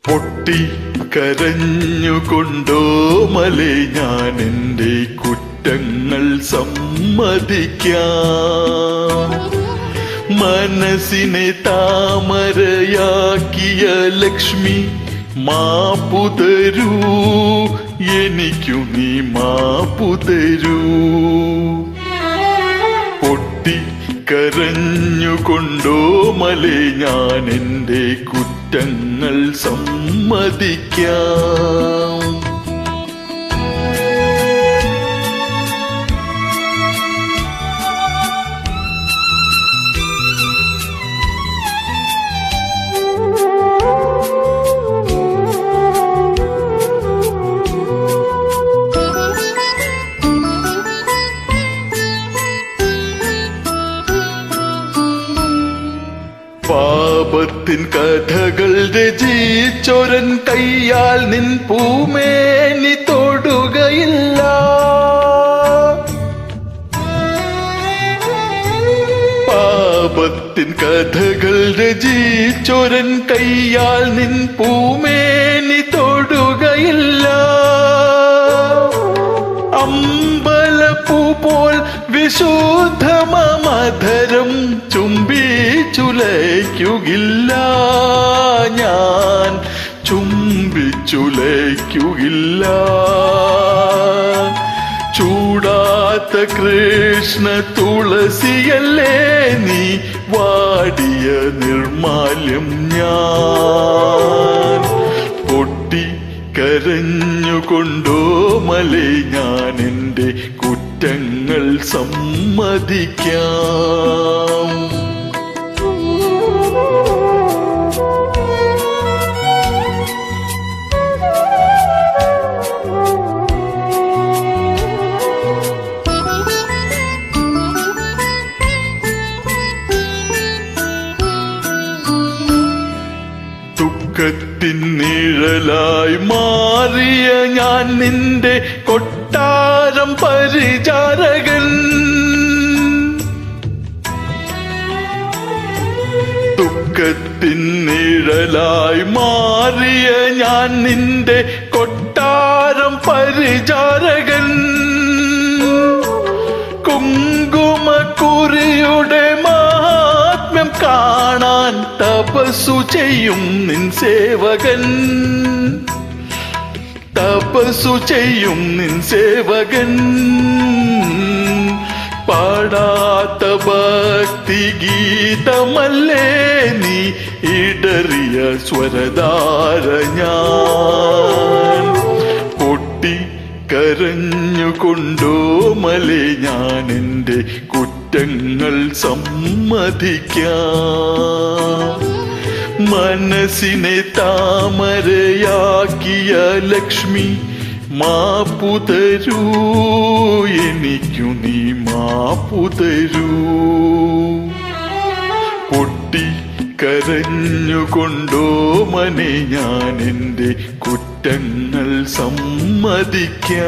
പൊട്ടി കരഞ്ഞുകൊണ്ടോ മലേ ഞാൻ എൻ്റെ കുറ്റങ്ങൾ സമ്മതിക്കാം. മനസ്സിനെ താമരയാക്കിയ ലക്ഷ്മി മാപ്പു തരൂ, എനിക്കു നീ മാപ്പു തരൂ. പൊട്ടി കരഞ്ഞുകൊണ്ടോ മലേ ഞാൻ എൻ്റെ കുറ്റങ്ങൾ സമ്മതിക്കാം. പാപത്തിൻ കഥകൾ രചിച്ചൊരൻ കയ്യാൽ നിൻ പൂമേനി തൊടുകയില്ല. പാപത്തിൻ കഥകൾ രചിച്ചൊരൻ കയ്യാൽ നിൻ പൂമേനി തൊടുകയില്ല. അമ്പലപ്പൂ പോൽ വിശുദ്ധമധരം ചുംബിച്ചുലയ്ക്കുകില്ല ഞാൻ, ചുംബിച്ചുലയ്ക്കുകില്ല. ചൂടാത്ത കൃഷ്ണ തുളസിയല്ലേ നീ, വാടിയ നിർമാല്യം ഞാൻ. പൊട്ടി കരഞ്ഞുകൊണ്ടോ മലേ ഞാൻ എൻ്റെ കുറ്റങ്ങൾ സമ്മതിക്കാം. ദുഃഖത്തിൻ നിഴലായി മാറിയ ഞാൻ നിന്റെ കൊട്ടാരം പരിചാരകൻ. ദുഃഖത്തിൻ നിഴലായി മാറിയ ഞാൻ നിന്റെ കൊട്ടാരം പരിചാരകൻ. കുങ്കുമക്കുറിയുടെ മഹാത്മ്യം കാണാൻ തപസ്സു ചെയ്യും നിൻ സേവകൻ. തപസ്സു ചെയ്യും നിൻ സേവകൻ. പാടാത്ത ഭക്തി ഗീതമല്ലേ നീ, ഇടറിയ സ്വരധാര ഞാൻ. പൊട്ടി കരഞ്ഞുകൊണ്ടോ മലേ ഞാൻ എൻ്റെ കുറ്റങ്ങൾ സമ്മതിക്കാം. മനസ്സിനെ താമരയാക്കിയ ലക്ഷ്മി മാപ്പു തരൂ, എനിക്കു നീ മാപ്പു തരൂ. പൊട്ടി കരഞ്ഞുകൊണ്ടോ മനെ ഞാൻ എൻ്റെ കുറ്റങ്ങൾ സമ്മതിക്കാം.